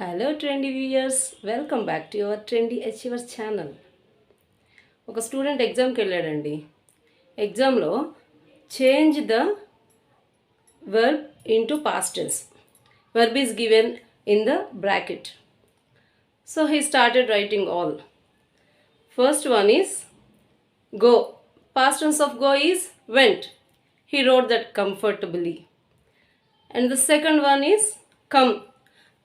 Hello trendy viewers, welcome back to your trendy achievers channel. ఒక student ఎగ్జామ్కి వెళ్ళాడండి. ఎగ్జామ్లో change the verb into past tense. Verb is given in the bracket. So he started writing all. First one is go. Past tense of go is went. He wrote that comfortably. And the second one is come.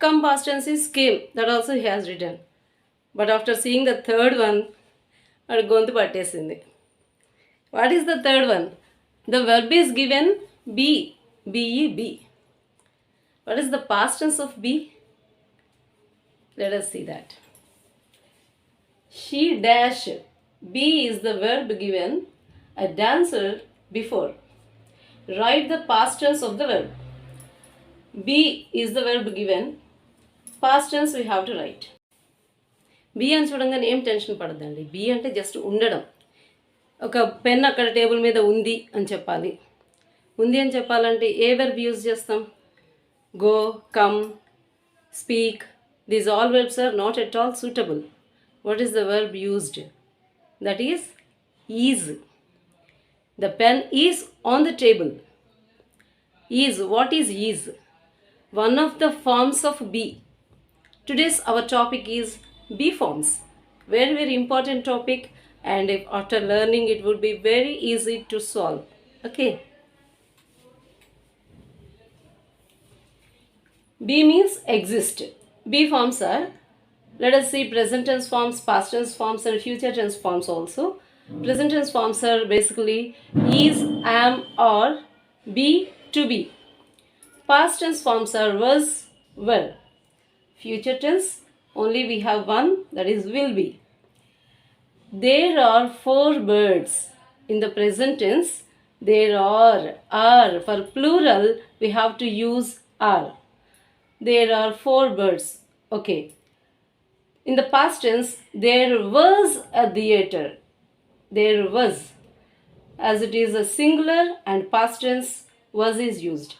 Come past tense is came. That also he has written. But after seeing the third one, అది గొంతు పట్టేసింది. What is the third one? The verb is given be. Be. What is the past tense of be? Let us see that. She dash. Be is the verb given a dancer before. Write the past tense of the verb. Be is the verb given. Past tense we have to write. Be అని చూడంగానే ఏం tension పడద్దండి. Be అంటే just ఉండడం. ఒక pen అక్కడ table మీద ఉంది అని చెప్పాలి. ఉంది అని చెప్పాలంటే ఏ వెర్బ్ యూజ్ చేస్తాం? Go, come, speak. These all verbs are not at all suitable. What is the verb used? That is is. The pen is on the table. Is. What is is? One of the forms of be. Today's our topic is be forms. Very important topic, and if after learning it would be very easy to solve. Okay. Be means exist. Be forms are, let us see present tense forms, past tense forms and future tense forms also. Present tense forms are basically is, am, or be, to be. Past tense forms are was, were. Future tense, only we have one, that is will be. There are 4 birds. In the present tense, there are. For plural, we have to use are. There are 4 birds. Okay. In the past tense, there was a theater. There was. As it is a singular and past tense, was is used.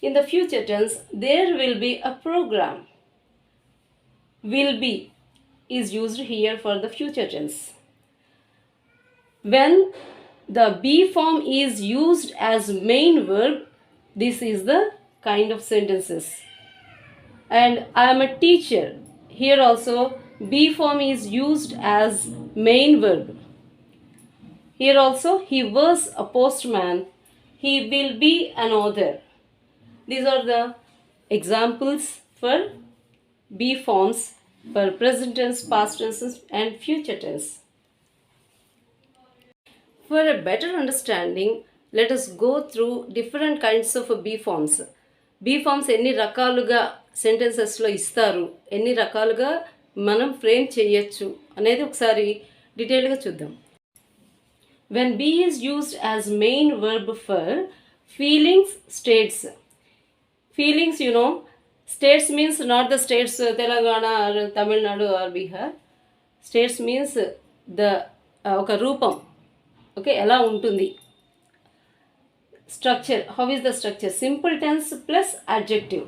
In the future tense, there will be a program. Will be is used here for the future tense. When the be form is used as main verb, this is the kind of sentences. And I am a teacher. Here also, be form is used as main verb. Here also, he was a postman. He will be an author. These are the examples for be forms for present tense, past tenses and future tense. For a better understanding, let us go through different kinds of be forms. Be forms ఎన్ని రకాలుగా సెంటెన్సెస్లో ఇస్తారు, ఎన్ని రకాలుగా మనం frame చేయొచ్చు అనేది ఒకసారి డీటెయిల్గా చూద్దాం. When be is used as main verb for feelings, states. Feelings, you know, states means not the states Telangana or Tamil Nadu or Bihar. States means the oka roopam. Okay, ela untundi. Structure. How is the structure? Simple tense plus adjective.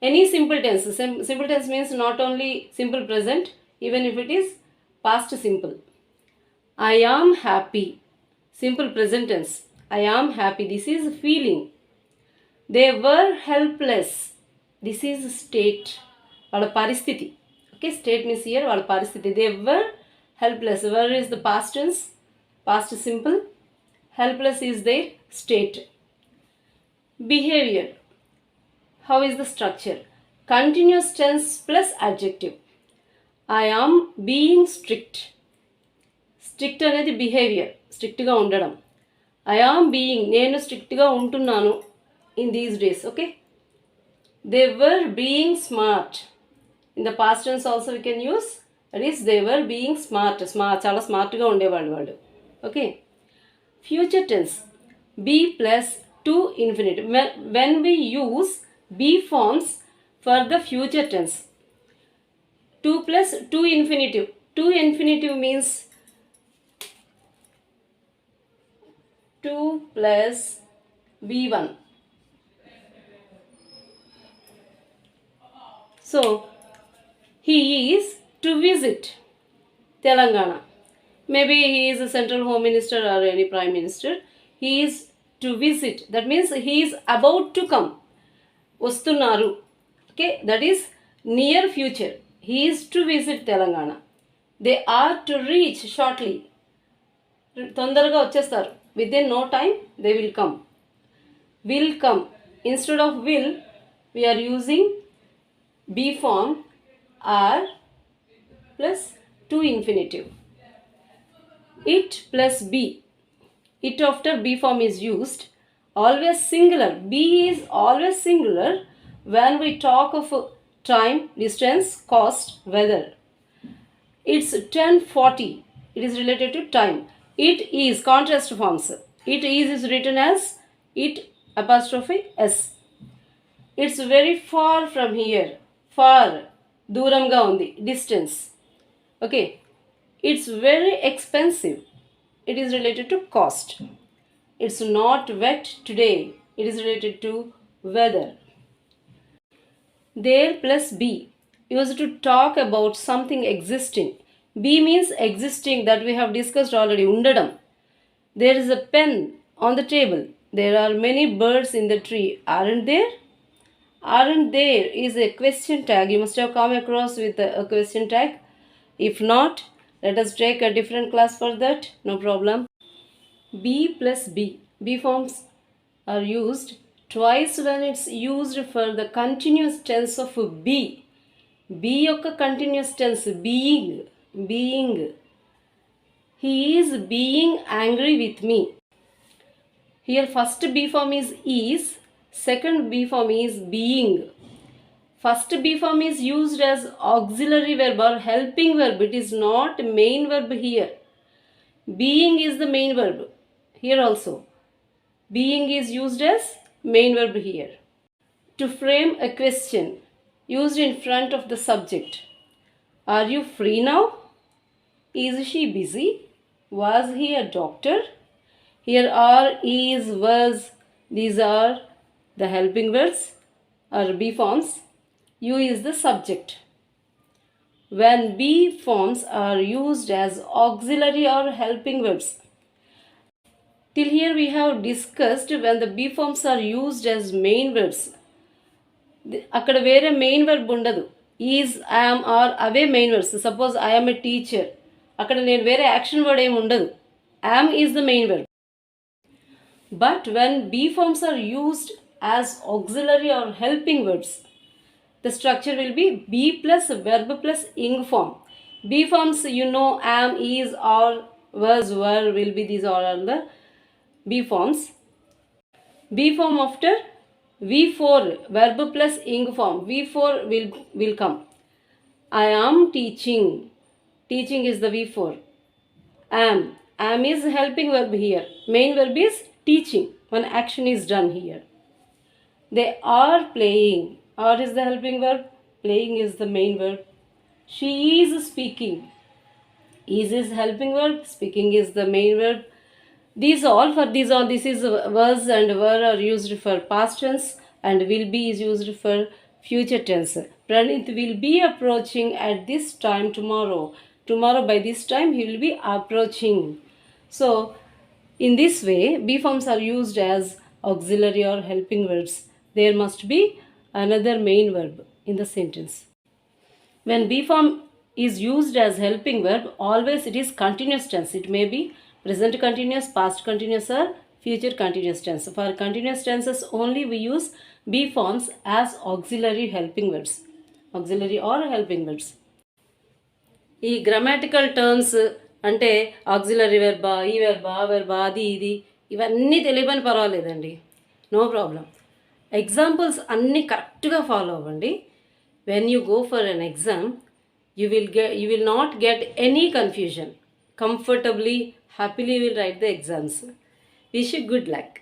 Any simple tense. Simple tense means not only simple present, even if it is past simple. I am happy. Simple present tense. I am happy. This is feeling. They were helpless. This is state. వాళ్ళ పరిస్థితి. Okay, state means here వాళ్ళ పరిస్థితి. They were helpless. Were is the past tense, past simple. Helpless is their state. Behavior. How is the structure? Continuous tense plus adjective. I am being strict. Strict అనేది behaviour, స్ట్రిక్ట్గా ఉండడం. I am being, నేను స్ట్రిక్ట్గా ఉంటున్నాను in these days. Okay, they were being smart. In the past tense also we can use, that is they were being smart. చాలా స్మార్ట్గా ఉండేవాళ్ళు వాళ్ళు. Okay, future tense, be plus to infinitive. When we use be forms for the future tense, to plus to infinitive. To infinitive means 2 plus be1. So he is to visit Telangana. Maybe he is a central home minister or any prime minister. He is to visit. That means he is about to come. Vastunnaru. Okay, that is near future. He is to visit Telangana. They are to reach shortly. తొందరగా వచ్చేస్తారు. Within no time they will come. Will come. Instead of will, we are using be form are plus to infinitive. It plus be. It after be form is used. Always singular. Be is always singular when we talk of time, distance, cost, weather. It's 10:40. It is related to time. It is contrast forms. It is written as it apostrophe s. It's very far from here. Far. దూరంగా ఉంది. Distance. Okay. It's very expensive. It is related to cost. It's not wet today. It is related to weather. There plus be. Used to talk about something existing. Be means existing, that we have discussed already. Undadam. There is a pen on the table. There are many birds in the tree. Aren't there? Aren't there is a question tag. You must have come across with a question tag. If not, let us take a different class for that. No problem. Be plus be. Be forms are used twice when it's used for the continuous tense of be. Be యొక్క continuous tense being. Being. He is being angry with me. Here first be form is. Second be form is being. First be form is used as auxiliary verb or helping verb. It is not main verb here. Being is the main verb. Here also. Being is used as main verb here. To frame a question used in front of the subject. Are you free now? Is she busy? Was he a doctor? Here are, is, was. These are the helping words or be forms. You is the subject. When be forms are used as auxiliary or helping verbs. Till here we have discussed when the be forms are used as main verbs. అక్కడ వేరే main verb ఉండదు. Is, I'm, are అవే main verbs. Suppose I'm a teacher, అక్కడ నేను వేరే action word ఏమి ఉండదు. Am is the main verb. But when be forms are used as auxiliary or helping verbs, the structure will be be plus verb plus ing form. Be forms, you know, am, is, are, was, were will be, these all are the be forms. Be form after V4 verb plus ing form. V4 will come. I am teaching. Teaching is the V4. Am. Am is helping verb here. Main verb is teaching. One action is done here. They are playing. Are is the helping verb. Playing is the main verb. She is speaking. Is helping verb. Speaking is the main verb. This is was and were are used for past tense, and will be is used for future tense. Pranit will be approaching at this time tomorrow. Tomorrow by this time he will be approaching. So in this way, be forms are used as auxiliary or helping verbs. There must be another main verb in the sentence. When be form is used as helping verb, always it is continuous tense. It may be present continuous, past continuous, or future continuous tense. For continuous tenses only we use be forms as auxiliary helping verbs. Auxiliary or helping verbs. ఈ grammatical terms అంటే auxiliary వెర్బా, ఈ వెర్బా, ఆ వెర్బా, అది ఇది ఇవన్నీ తెలియని పర్వాలేదండి. No problem. Examples అన్నీ కరెక్ట్గా ఫాలో అవ్వండి. When you go for an exam you will not get any confusion. Comfortably, happily you will write the exams. Wish you good luck.